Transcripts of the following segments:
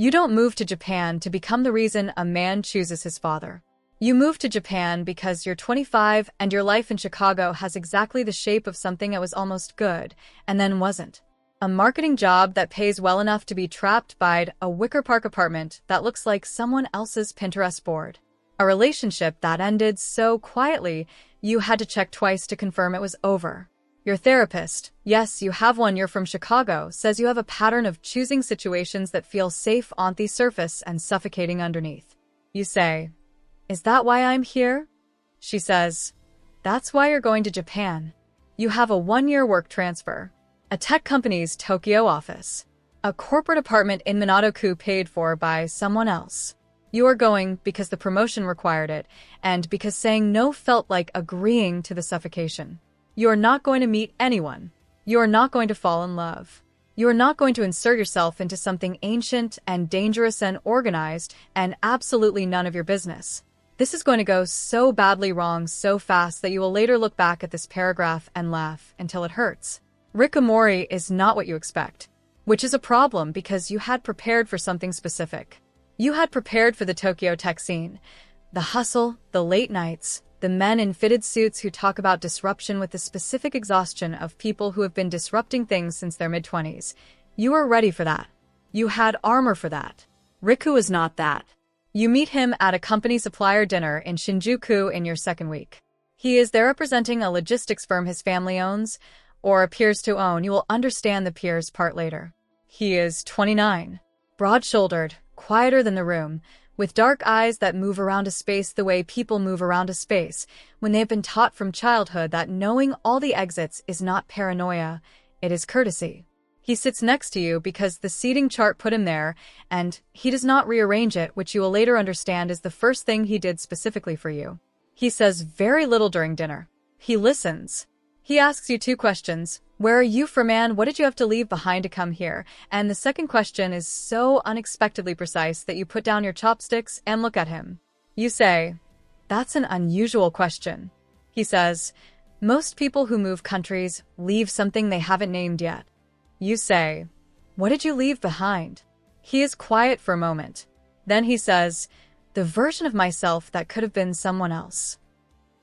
You don't move to Japan to become the reason a man chooses his father. You move to Japan because you're 25 and your life in Chicago has exactly the shape of something that was almost good and then wasn't. A marketing job that pays well enough to be trapped by a Wicker Park apartment that looks like someone else's Pinterest board. A relationship that ended so quietly you had to check twice to confirm it was over. Your therapist, yes, you have one, you're from Chicago, says you have a pattern of choosing situations that feel safe on the surface and suffocating underneath. You say, "Is that why I'm here?" She says, "That's why you're going to Japan. You have a 1-year work transfer, a tech company's Tokyo office, a corporate apartment in Minato-ku paid for by someone else. You are going because the promotion required it, and because saying no felt like agreeing to the suffocation. You are not going to meet anyone. You are not going to fall in love. You are not going to insert yourself into something ancient and dangerous and organized and absolutely none of your business. This is going to go so badly wrong so fast that you will later look back at this paragraph and laugh until it hurts. Rikamori is not what you expect, which is a problem because you had prepared for something specific. You had prepared for the Tokyo tech scene, the hustle, the late nights, the men in fitted suits who talk about disruption with the specific exhaustion of people who have been disrupting things since their mid-20s. You were ready for that. You had armor for that. Riku is not that. You meet him at a company supplier dinner in Shinjuku in your second week. He is there representing a logistics firm his family owns, or appears to own. You will understand the peers part later. He is 29, broad-shouldered, quieter than the room, with dark eyes that move around a space the way people move around a space when they have been taught from childhood that knowing all the exits is not paranoia, it is courtesy. He sits next to you because the seating chart put him there, and he does not rearrange it, which you will later understand is the first thing he did specifically for you. He says very little during dinner. He listens. He asks you 2 questions. Where are you from, and what did you have to leave behind to come here? And the second question is so unexpectedly precise that you put down your chopsticks and look at him. You say, "That's an unusual question." He says, "Most people who move countries leave something they haven't named yet." You say, "What did you leave behind?" He is quiet for a moment. Then he says, "The version of myself that could have been someone else."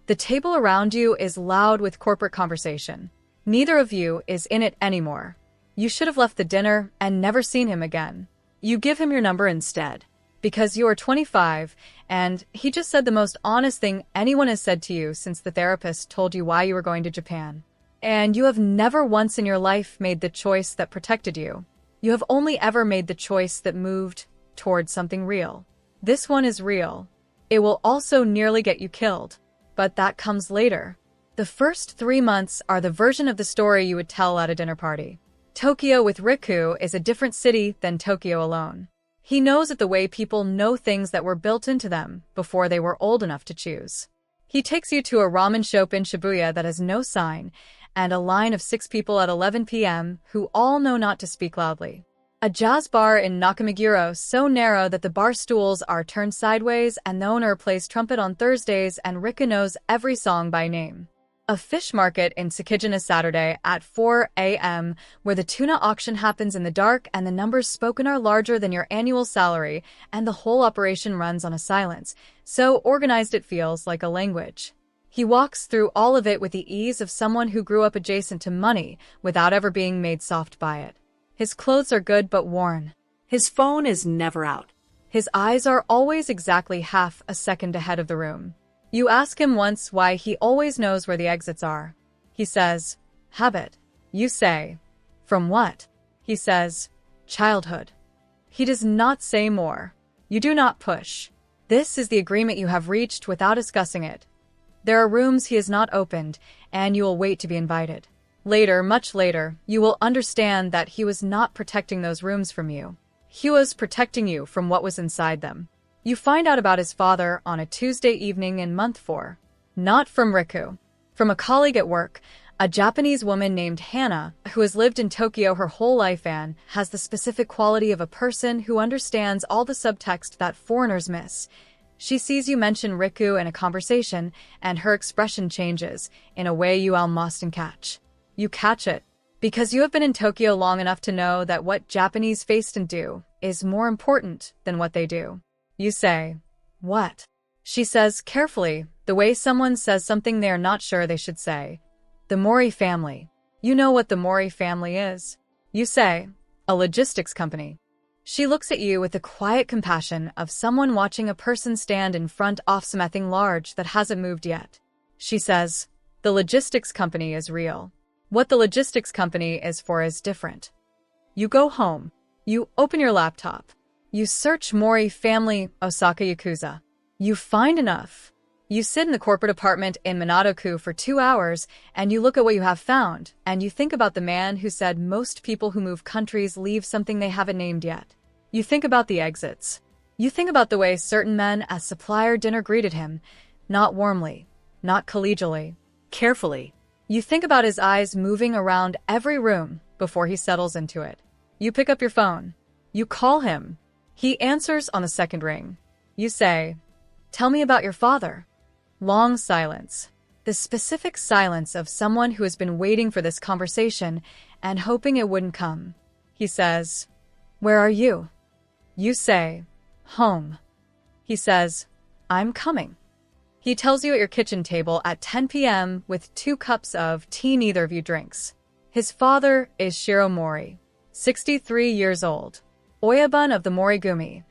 The table around you is loud with corporate conversation. Neither of you is in it anymore. You should have left the dinner and never seen him again. You give him your number instead, because you are 25, and he just said the most honest thing anyone has said to you since the therapist told you why you were going to Japan. And you have never once in your life made the choice that protected you. You have only ever made the choice that moved toward something real. This one is real. It will also nearly get you killed. But that comes later. The first 3 months are the version of the story you would tell at a dinner party. Tokyo with Riku is a different city than Tokyo alone. He knows it the way people know things that were built into them before they were old enough to choose. He takes you to a ramen shop in Shibuya that has no sign, and a line of 6 people at 11 p.m. who all know not to speak loudly. A jazz bar in Nakameguro so narrow that the bar stools are turned sideways and the owner plays trumpet on Thursdays and Riku knows every song by name. A fish market in Tsukijin Saturday at 4 a.m. where the tuna auction happens in the dark and the numbers spoken are larger than your annual salary and the whole operation runs on a silence, so organized it feels like a language. He walks through all of it with the ease of someone who grew up adjacent to money without ever being made soft by it. His clothes are good but worn. His phone is never out. His eyes are always exactly half a second ahead of the room. You ask him once why he always knows where the exits are. He says, "Habit." You say, "From what?" He says, "Childhood." He does not say more. You do not push. This is the agreement you have reached without discussing it. There are rooms he has not opened, and you will wait to be invited. Later, much later, you will understand that he was not protecting those rooms from you. He was protecting you from what was inside them. You find out about his father on a Tuesday evening in month 4. Not from Riku. From a colleague at work, a Japanese woman named Hannah, who has lived in Tokyo her whole life and has the specific quality of a person who understands all the subtext that foreigners miss. She sees you mention Riku in a conversation, and her expression changes in a way you almost can catch. You catch it, because you have been in Tokyo long enough to know that what Japanese face and do is more important than what they do. You say, "What?" She says carefully, the way someone says something they are not sure they should say. "The Mori family." You know what the Mori family is. You say, "A logistics company." She looks at you with the quiet compassion of someone watching a person stand in front of something large that hasn't moved yet. She says, "The logistics company is real. What the logistics company is for is different." You go home. You open your laptop. You search Mori family Osaka Yakuza. You find enough. You sit in the corporate apartment in Minato-ku for 2 hours, and you look at what you have found, and you think about the man who said most people who move countries leave something they haven't named yet. You think about the exits. You think about the way certain men at supplier dinner greeted him, not warmly, not collegially, carefully. You think about his eyes moving around every room before he settles into it. You pick up your phone. You call him. He answers on the second ring. You say, "Tell me about your father." Long silence. The specific silence of someone who has been waiting for this conversation and hoping it wouldn't come. He says, "Where are you?" You say, "Home." He says, "I'm coming." He tells you at your kitchen table at 10 p.m. with 2 cups of tea neither of you drinks. His father is Shiro Mori, 63 years old, Oyabun of the Morigumi,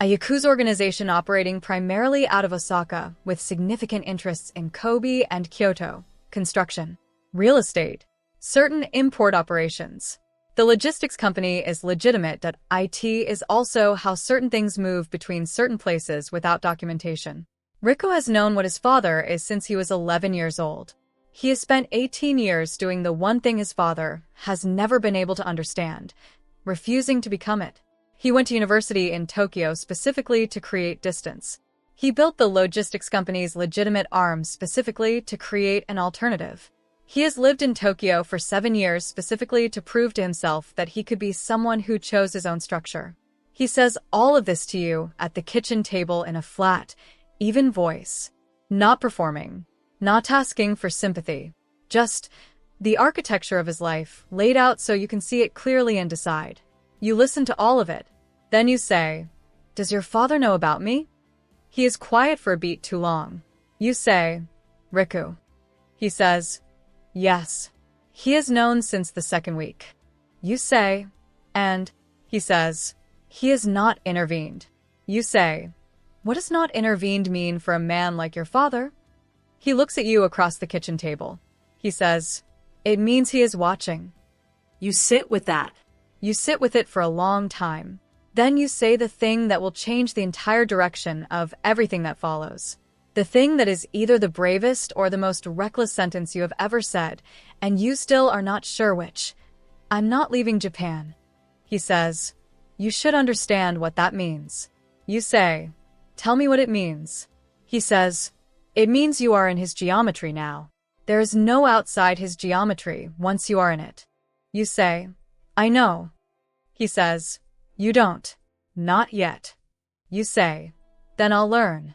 a Yakuza organization operating primarily out of Osaka with significant interests in Kobe and Kyoto, construction, real estate, certain import operations. The logistics company is legitimate. It is also how certain things move between certain places without documentation. Riku has known what his father is since he was 11 years old. He has spent 18 years doing the one thing his father has never been able to understand, refusing to become it. He went to university in Tokyo specifically to create distance. He built the logistics company's legitimate arm specifically to create an alternative. He has lived in Tokyo for 7 years specifically to prove to himself that he could be someone who chose his own structure. He says all of this to you at the kitchen table in a flat, even voice. Not performing. Not asking for sympathy. Just the architecture of his life laid out so you can see it clearly and decide. You listen to all of it. Then you say, "Does your father know about me?" He is quiet for a beat too long. You say, "Riku." He says, "Yes." He has known since the second week. You say, "And?" He says, "He has not intervened." You say, "What does not intervened mean for a man like your father?" He looks at you across the kitchen table. He says, "It means he is watching." You sit with that. You sit with it for a long time. Then you say the thing that will change the entire direction of everything that follows. The thing that is either the bravest or the most reckless sentence you have ever said, and you still are not sure which. "I'm not leaving Japan." He says, "You should understand what that means." You say, "Tell me what it means." He says, "It means you are in his geometry now. There is no outside his geometry once you are in it." You say, "I know." He says, "You don't. Not yet." You say, "Then I'll learn."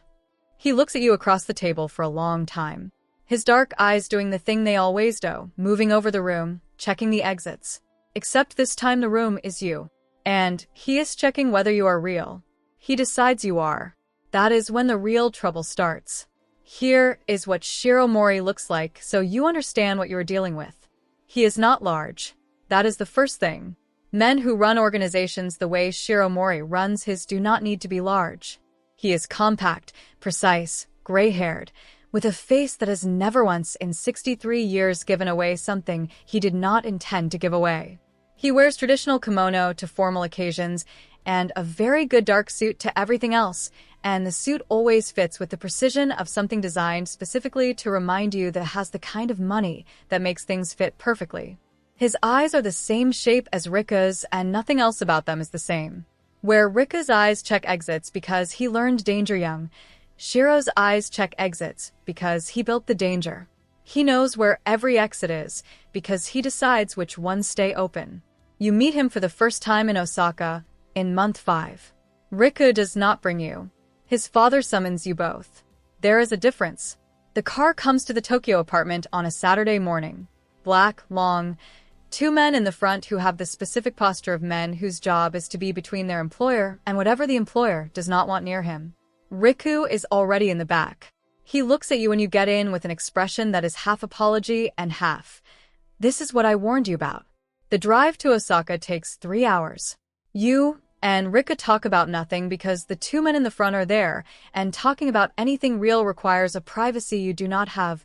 He looks at you across the table for a long time. His dark eyes doing the thing they always do, moving over the room, checking the exits. Except this time the room is you. And he is checking whether you are real. He decides you are. That is when the real trouble starts. Here is what Shiro Mori looks like so you understand what you are dealing with. He is not large. That is the first thing. Men who run organizations the way Shiro Mori runs his do not need to be large. He is compact, precise, gray-haired, with a face that has never once in 63 years given away something he did not intend to give away. He wears traditional kimono to formal occasions and a very good dark suit to everything else, and the suit always fits with the precision of something designed specifically to remind you that it has the kind of money that makes things fit perfectly. His eyes are the same shape as Rika's, and nothing else about them is the same. Where Rika's eyes check exits because he learned danger young, Shiro's eyes check exits because he built the danger. He knows where every exit is because he decides which ones stay open. You meet him for the first time in Osaka in month 5. Rika does not bring you. His father summons you both. There is a difference. The car comes to the Tokyo apartment on a Saturday morning. Black, long, Two men in the front who have the specific posture of men whose job is to be between their employer and whatever the employer does not want near him. Riku is already in the back. He looks at you when you get in with an expression that is half apology and half, "This is what I warned you about." The drive to Osaka takes 3 hours. You and Riku talk about nothing because the two men in the front are there, and talking about anything real requires a privacy you do not have.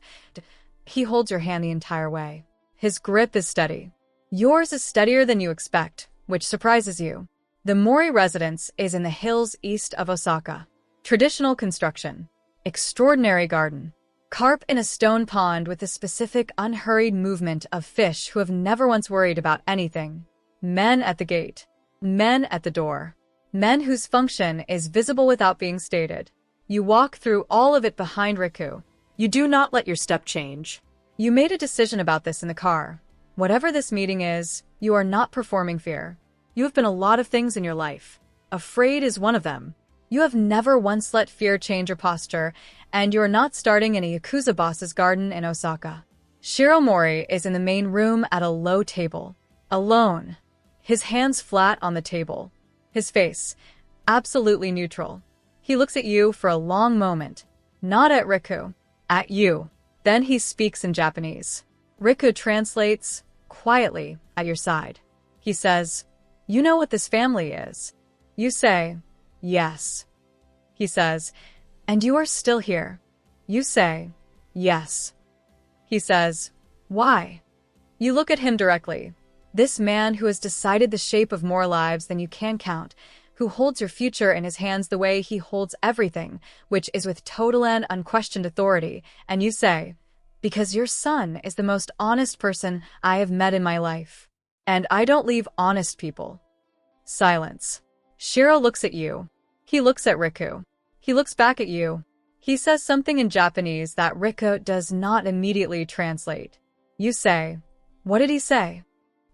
He holds your hand the entire way. His grip is steady. Yours is steadier than you expect, which surprises you. The Mori residence is in the hills east of Osaka. Traditional construction. Extraordinary garden. Carp in a stone pond with a specific unhurried movement of fish who have never once worried about anything. Men at the gate. Men at the door. Men whose function is visible without being stated. You walk through all of it behind Riku. You do not let your step change. You made a decision about this in the car. Whatever this meeting is, you are not performing fear. You have been a lot of things in your life. Afraid is one of them. You have never once let fear change your posture, and you are not starting in a Yakuza Boss's garden in Osaka. Shiro Mori is in the main room at a low table. Alone. His hands flat on the table. His face, absolutely neutral. He looks at you for a long moment. Not at Riku. At you. Then he speaks in Japanese. Riku translates, quietly, at your side. He says, "You know what this family is?" You say, "Yes." He says, "And you are still here?" You say, "Yes." He says, "Why?" You look at him directly. This man who has decided the shape of more lives than you can count, who holds your future in his hands the way he holds everything, which is with total and unquestioned authority, and you say, "Because your son is the most honest person I have met in my life. And I don't leave honest people." Silence. Shiro looks at you. He looks at Riku. He looks back at you. He says something in Japanese that Riku does not immediately translate. You say, "What did he say?"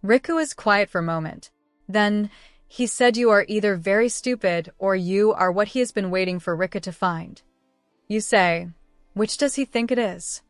Riku is quiet for a moment. Then, he said you are either very stupid or you are what he has been waiting for Riku to find. You say, "Which does he think it is?"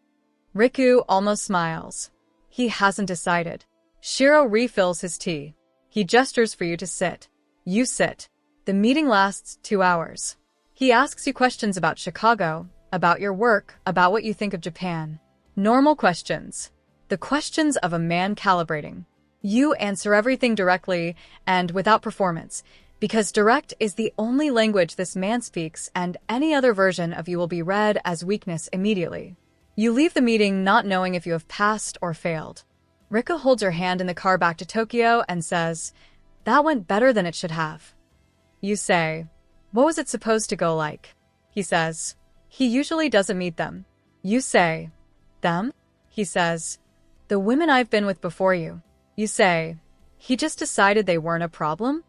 Riku almost smiles. He hasn't decided. Shiro refills his tea. He gestures for you to sit. You sit. The meeting lasts 2 hours. He asks you questions about Chicago, about your work, about what you think of Japan. Normal questions. The questions of a man calibrating. You answer everything directly and without performance, because direct is the only language this man speaks, and any other version of you will be read as weakness immediately. You leave the meeting not knowing if you have passed or failed. Riku holds your hand in the car back to Tokyo and says, "That went better than it should have." You say, "What was it supposed to go like?" He says, "He usually doesn't meet them." You say, "Them?" He says, "The women I've been with before you." You say, "He just decided they weren't a problem?"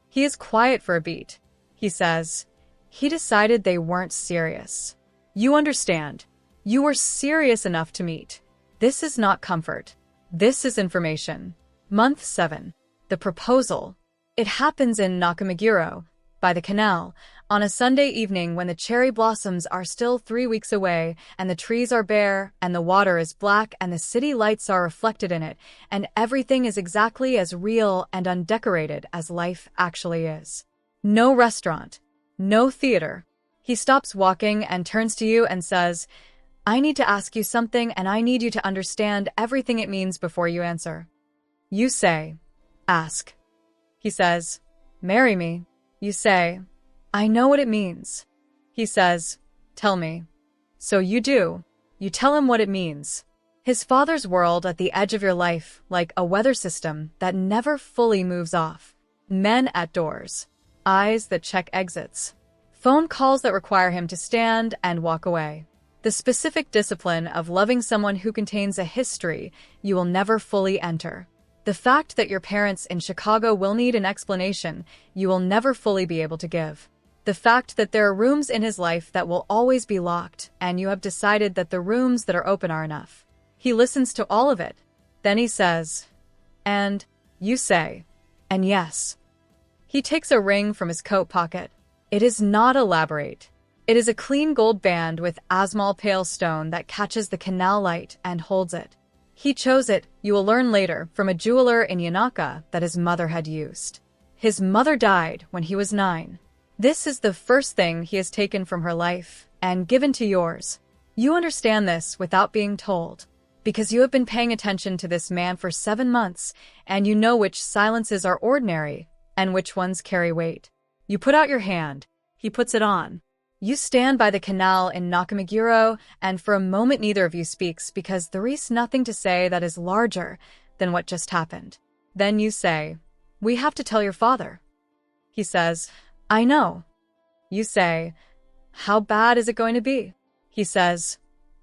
He is quiet for a beat. He says, "He decided they weren't serious." You understand. You were serious enough to meet. This is not comfort. This is information. Month 7. The proposal. It happens in Nakameguro, by the canal, on a Sunday evening when the cherry blossoms are still 3 weeks away, and the trees are bare, and the water is black, and the city lights are reflected in it, and everything is exactly as real and undecorated as life actually is. No restaurant. No theater. He stops walking and turns to you and says, "I need to ask you something, and I need you to understand everything it means before you answer." You say, "Ask." He says, "Marry me." You say, "I know what it means." He says, "Tell me." So you do. You tell him what it means. His father's world at the edge of your life, like a weather system that never fully moves off. Men at doors. Eyes that check exits. Phone calls that require him to stand and walk away. The specific discipline of loving someone who contains a history you will never fully enter. The fact that your parents in Chicago will need an explanation you will never fully be able to give. The fact that there are rooms in his life that will always be locked, and you have decided that the rooms that are open are enough. He listens to all of it. Then he says, "And," you say, "And yes." He takes a ring from his coat pocket. It is not elaborate. It is a clean gold band with Asmal pale stone that catches the canal light and holds it. He chose it, you will learn later, from a jeweler in Yanaka that his mother had used. His mother died when he was 9. This is the first thing he has taken from her life and given to yours. You understand this without being told, because you have been paying attention to this man for 7 months, and you know which silences are ordinary and which ones carry weight. You put out your hand. He puts it on. You stand by the canal in Nakameguro, and for a moment neither of you speaks because there is nothing to say that is larger than what just happened. Then you say, "We have to tell your father." He says, "I know." You say, "How bad is it going to be?" He says,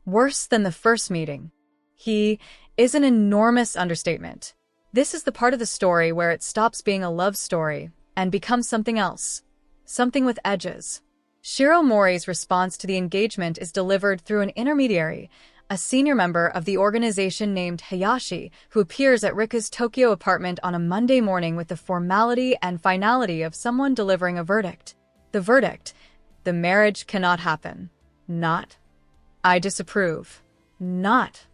"Worse than the first meeting." He is an enormous understatement. This is the part of the story where it stops being a love story and becomes something else, something with edges. Shiro Mori's response to the engagement is delivered through an intermediary, a senior member of the organization named Hayashi, who appears at Rika's Tokyo apartment on a Monday morning with the formality and finality of someone delivering a verdict. The verdict: the marriage cannot happen. Not, "I disapprove." Not,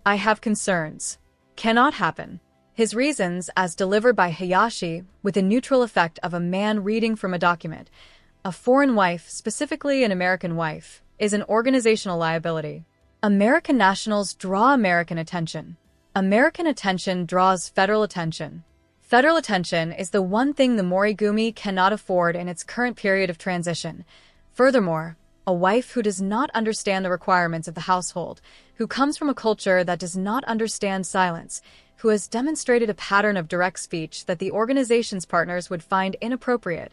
"I have concerns." Cannot happen. His reasons, as delivered by Hayashi, with the neutral effect of a man reading from a document: a foreign wife, specifically an American wife, is an organizational liability. American nationals draw American attention. American attention draws federal attention. Federal attention is the one thing the Morigumi cannot afford in its current period of transition. Furthermore, a wife who does not understand the requirements of the household, who comes from a culture that does not understand silence, who has demonstrated a pattern of direct speech that the organization's partners would find inappropriate.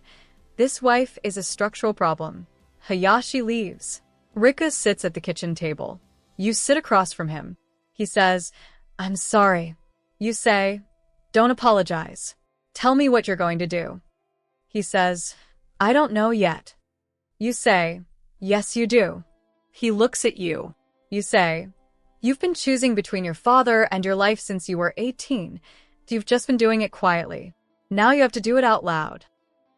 This wife is a structural problem. Hayashi leaves. Rika sits at the kitchen table. You sit across from him. He says, "I'm sorry." You say, "Don't apologize. Tell me what you're going to do." He says, "I don't know yet." You say, "Yes, you do." He looks at you. You say, "You've been choosing between your father and your life since you were 18. You've just been doing it quietly. Now you have to do it out loud."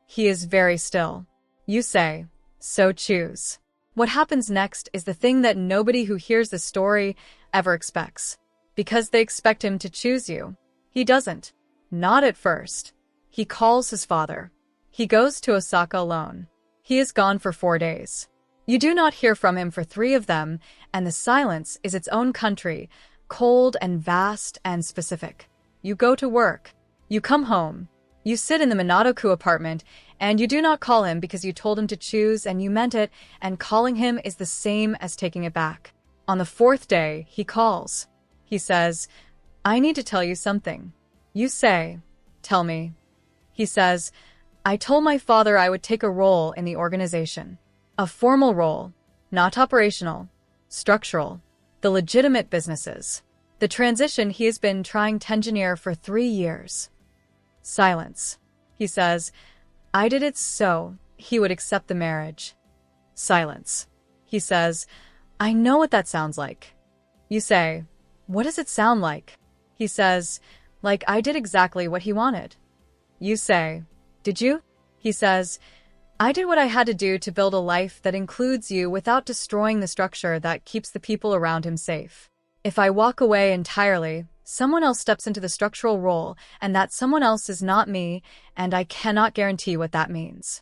He is very still. You say, "So choose." What happens next is the thing that nobody who hears the story ever expects. Because they expect him to choose you. He doesn't. Not at first. He calls his father. He goes to Osaka alone. He is gone for 4 days. You do not hear from him for 3 of them, and the silence is its own country, cold and vast and specific. You go to work. You come home. You sit in the Minato-ku apartment, and you do not call him because you told him to choose and you meant it, and calling him is the same as taking it back. On the 4th day, he calls. He says, "I need to tell you something." You say, "Tell me." He says, "I told my father I would take a role in the organization. A formal role, not operational, structural, the legitimate businesses. The transition he has been trying to engineer for 3 years." Silence. He says, "I did it so he would accept the marriage." Silence. He says, "I know what that sounds like." You say, "What does it sound like?" He says, "Like I did exactly what he wanted." You say, "Did you?" He says, "I did what I had to do to build a life that includes you without destroying the structure that keeps the people around him safe. If I walk away entirely, someone else steps into the structural role, and that someone else is not me, and I cannot guarantee what that means."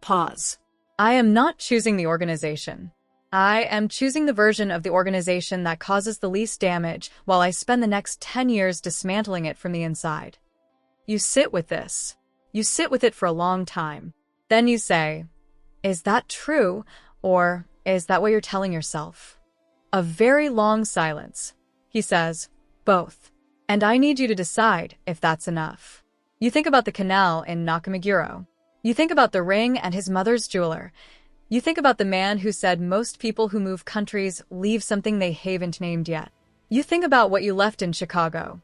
Pause. I am not choosing the organization. I am choosing the version of the organization that causes the least damage while I spend the next 10 years dismantling it from the inside. You sit with this. You sit with it for a long time. Then you say, "Is that true, or is that what you're telling yourself?" A very long silence. He says, "Both. And I need you to decide if that's enough." You think about the canal in Nakameguro. You think about the ring and his mother's jeweler. You think about the man who said most people who move countries leave something they haven't named yet. You think about what you left in Chicago.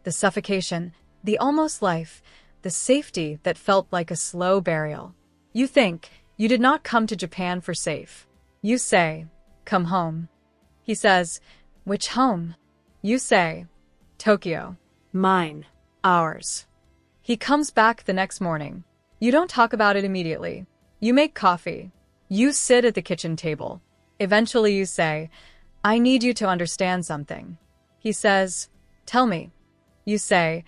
The suffocation, the almost life, the safety that felt like a slow burial. You think, you did not come to Japan for safe. You say, "Come home." He says, "Which home?" You say, "Tokyo." Mine. Ours. He comes back the next morning. You don't talk about it immediately. You make coffee. You sit at the kitchen table. Eventually you say, "I need you to understand something." He says, "Tell me." You say,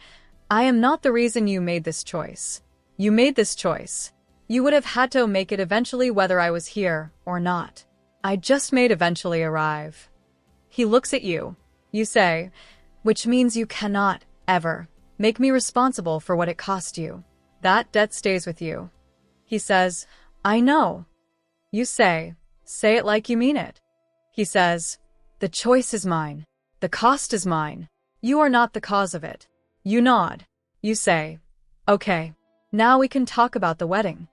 "I am not the reason you made this choice. You made this choice. You would have had to make it eventually whether I was here or not. I just made eventually arrive." He looks at you. You say, "Which means you cannot, ever, make me responsible for what it cost you. That debt stays with you." He says, "I know." You say it like you mean it." He says, "The choice is mine. The cost is mine. You are not the cause of it." You nod. You say, "Okay, now we can talk about the wedding."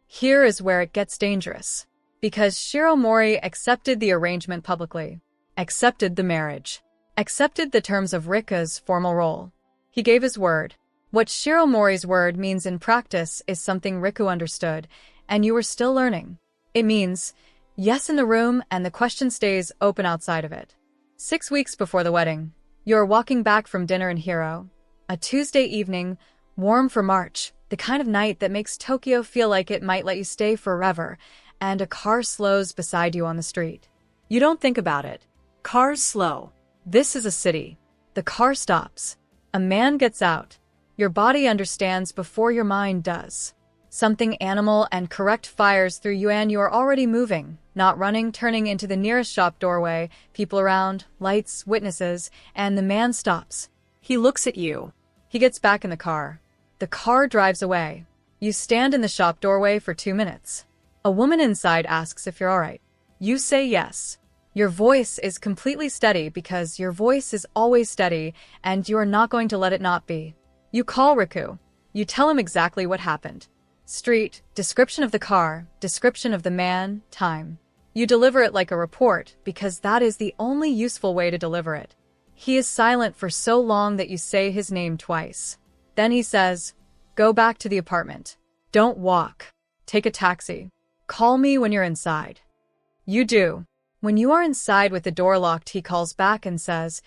Here is where it gets dangerous. Because Shiro Mori accepted the arrangement publicly, accepted the marriage, accepted the terms of Rika's formal role. He gave his word. What Shiro Mori's word means in practice is something Riku understood, and you are still learning. It means yes in the room, and the question stays open outside of it. 6 weeks before the wedding, you're walking back from dinner in Hiro. A Tuesday evening, warm for March, the kind of night that makes Tokyo feel like it might let you stay forever, and a car slows beside you on the street. You don't think about it. Cars slow. This is a city. The car stops. A man gets out. Your body understands before your mind does. Something animal and correct fires through you, and you are already moving, not running, turning into the nearest shop doorway, people around, lights, witnesses, and the man stops. He looks at you. He gets back in the car. The car drives away. You stand in the shop doorway for 2 minutes. A woman inside asks if you're alright. You say yes. Your voice is completely steady because your voice is always steady, and you are not going to let it not be. You call Riku. You tell him exactly what happened. Street, description of the car, description of the man, time. You deliver it like a report because that is the only useful way to deliver it. He is silent for so long that you say his name twice. Then he says, "Go back to the apartment. Don't walk. Take a taxi. Call me when you're inside." You do. When you are inside with the door locked, he calls back and says,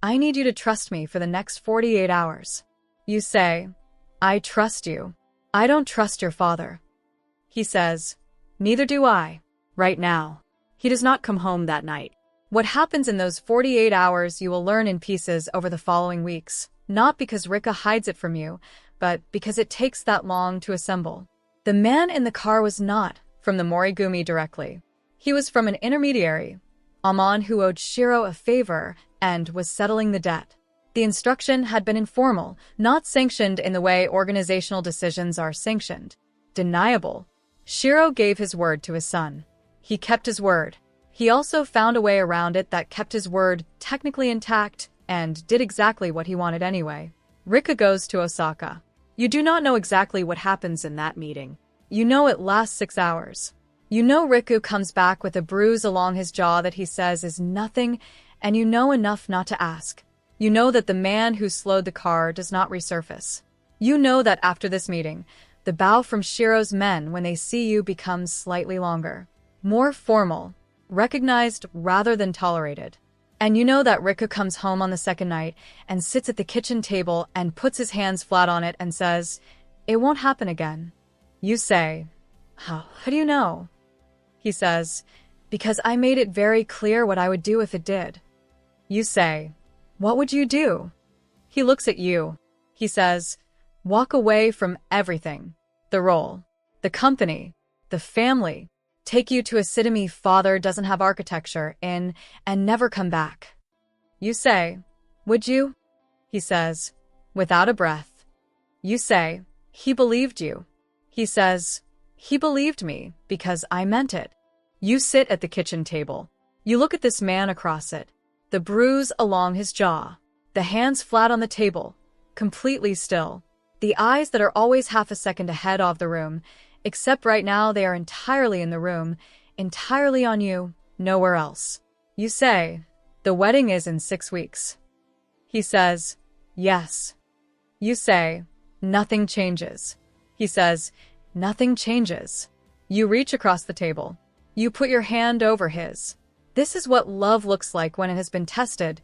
"I need you to trust me for the next 48 hours. You say, "I trust you. I don't trust your father." He says, "Neither do I." Right now. He does not come home that night. What happens in those 48 hours you will learn in pieces over the following weeks, not because Rika hides it from you, but because it takes that long to assemble. The man in the car was not from the Morigumi directly. He was from an intermediary, Amon, who owed Shiro a favor and was settling the debt. The instruction had been informal, not sanctioned in the way organizational decisions are sanctioned. Deniable. Shiro gave his word to his son. He kept his word. He also found a way around it that kept his word technically intact and did exactly what he wanted anyway. Rika goes to Osaka. You do not know exactly what happens in that meeting. You know it lasts 6 hours. You know Riku comes back with a bruise along his jaw that he says is nothing, and you know enough not to ask. You know that the man who slowed the car does not resurface. You know that after this meeting, the bow from Shiro's men when they see you becomes slightly longer, more formal, recognized rather than tolerated. And you know that Riku comes home on the second night and sits at the kitchen table and puts his hands flat on it and says, "It won't happen again." You say, How do you know?" He says, "Because I made it very clear what I would do if it did." You say, "What would you do?" He looks at you. He says, "Walk away from everything. The role, the company, the family. Take you to a city my father doesn't have architecture in and never come back." You say, "Would you?" He says, without a breath. You say, "He believed you." He says, "He believed me because I meant it." You sit at the kitchen table. You look at this man across it, the bruise along his jaw, the hands flat on the table, completely still, the eyes that are always half a second ahead of the room, except right now they are entirely in the room, entirely on you, nowhere else. You say, "The wedding is in 6 weeks." He says, "Yes." You say, "Nothing changes." He says, "Nothing changes." You reach across the table. You put your hand over his. This is what love looks like when it has been tested.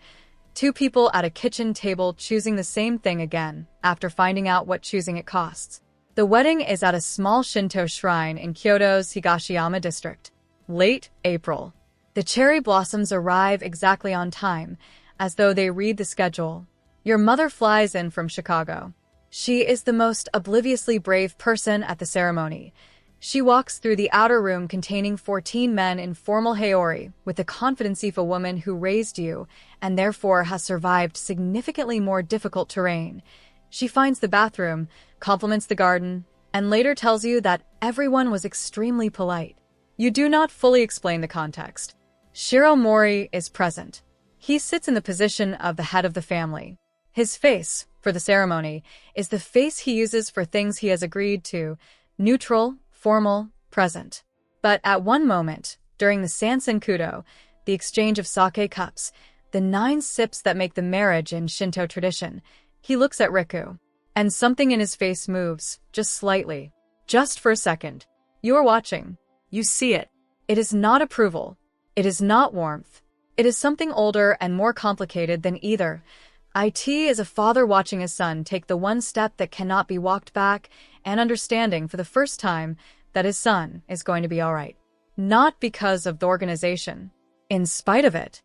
2 people at a kitchen table choosing the same thing again, after finding out what choosing it costs. The wedding is at a small Shinto shrine in Kyoto's Higashiyama district. Late April. The cherry blossoms arrive exactly on time. as though they read the schedule. Your mother flies in from Chicago. She is the most obliviously brave person at the ceremony. She walks through the outer room containing 14 men in formal haori with the confidence of a woman who raised you and therefore has survived significantly more difficult terrain. She finds the bathroom, compliments the garden, and later tells you that everyone was extremely polite. You do not fully explain the context. Shiro Mori is present. He sits in the position of the head of the family. His face, for the ceremony, is the face he uses for things he has agreed to, neutral, formal, present. But at one moment, during the Sansenkudo, the exchange of sake cups, the 9 sips that make the marriage in Shinto tradition, he looks at Riku, and something in his face moves, just slightly, just for a second. You are watching. You see it. It is not approval. It is not warmth. It is something older and more complicated than either. It is a father watching his son take the one step that cannot be walked back and understanding for the first time that his son is going to be all right. Not because of the organization. In spite of it.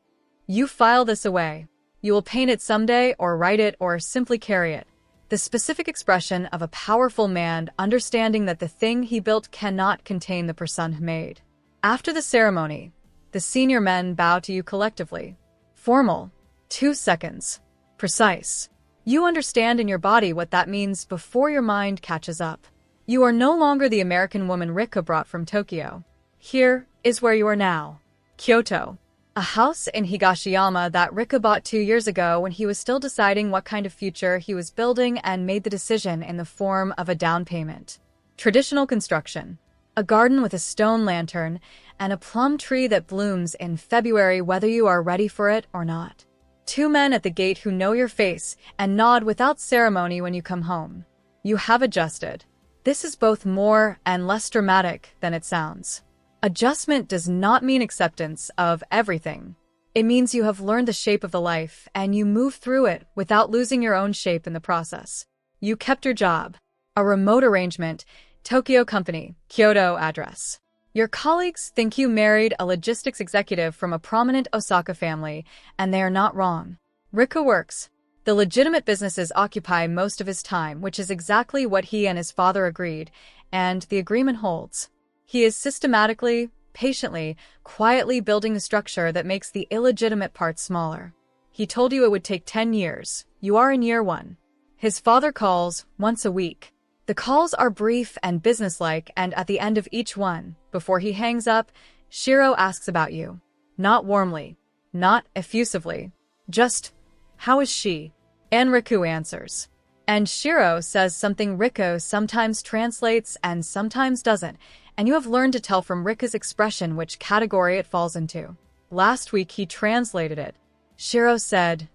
You file this away. You will paint it someday or write it or simply carry it. The specific expression of a powerful man understanding that the thing he built cannot contain the person he made. After the ceremony, the senior men bow to you collectively. Formal. 2 seconds. Precise. You understand in your body what that means before your mind catches up. You are no longer the American woman Rika brought from Tokyo. Here is where you are now. Kyoto. A house in Higashiyama that Rika bought 2 years ago when he was still deciding what kind of future he was building and made the decision in the form of a down payment. Traditional construction. A garden with a stone lantern and a plum tree that blooms in February whether you are ready for it or not. 2 men at the gate who know your face and nod without ceremony when you come home. You have adjusted. This is both more and less dramatic than it sounds. Adjustment does not mean acceptance of everything. It means you have learned the shape of the life and you move through it without losing your own shape in the process. You kept your job. A remote arrangement, Tokyo company, Kyoto address. Your colleagues think you married a logistics executive from a prominent Osaka family, and they are not wrong. Rika works. The legitimate businesses occupy most of his time, which is exactly what he and his father agreed, and the agreement holds. He is systematically, patiently, quietly building the structure that makes the illegitimate parts smaller. He told you it would take 10 years. You are in year 1. His father calls once a week. The calls are brief and businesslike, and at the end of each one, before he hangs up, Shiro asks about you. Not warmly. Not effusively. Just, how is she? And Riku answers. And Shiro says something Riku sometimes translates and sometimes doesn't, and you have learned to tell from Rika's expression which category it falls into. Last week he translated it. Shiro said,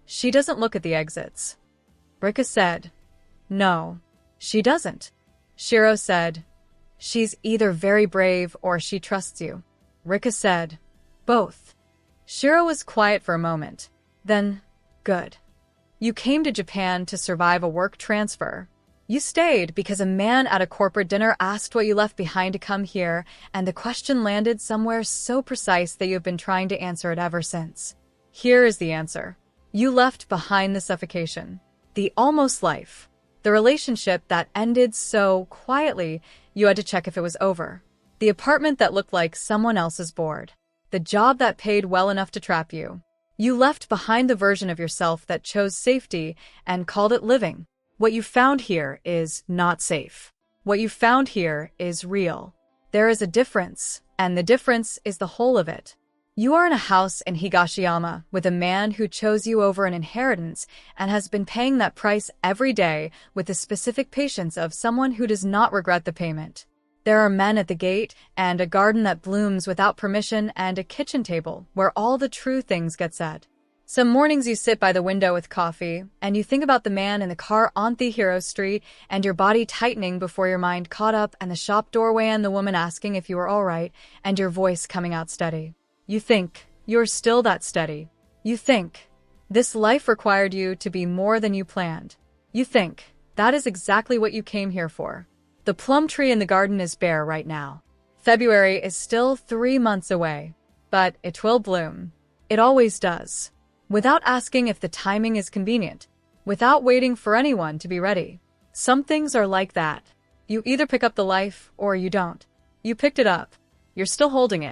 "She doesn't look at the exits." Rika said, "No, she doesn't." Shiro said, "She's either very brave or she trusts you." Rika said, "Both." Shiro was quiet for a moment. Then, "Good. You came to Japan to survive a work transfer. You stayed because a man at a corporate dinner asked what you left behind to come here, and the question landed somewhere so precise that you have been trying to answer it ever since. Here is the answer. You left behind the suffocation, the almost life, the relationship that ended so quietly you had to check if it was over, the apartment that looked like someone else's board, the job that paid well enough to trap you. You left behind the version of yourself that chose safety and called it living. What you found here is not safe. What you found here is real. There is a difference, and the difference is the whole of it. You are in a house in Higashiyama with a man who chose you over an inheritance and has been paying that price every day with the specific patience of someone who does not regret the payment. There are men at the gate and a garden that blooms without permission and a kitchen table where all the true things get said. Some mornings you sit by the window with coffee and you think about the man in the car on the Hero Street and your body tightening before your mind caught up and the shop doorway and the woman asking if you were all right and your voice coming out steady. You think you're still that steady. You think this life required you to be more than you planned. You think that is exactly what you came here for. The plum tree in the garden is bare right now. February is still 3 months away, but it will bloom. It always does. without asking if the timing is convenient, without waiting for anyone to be ready. Some things are like that. You either pick up the life or you don't. You picked it up. You're still holding it.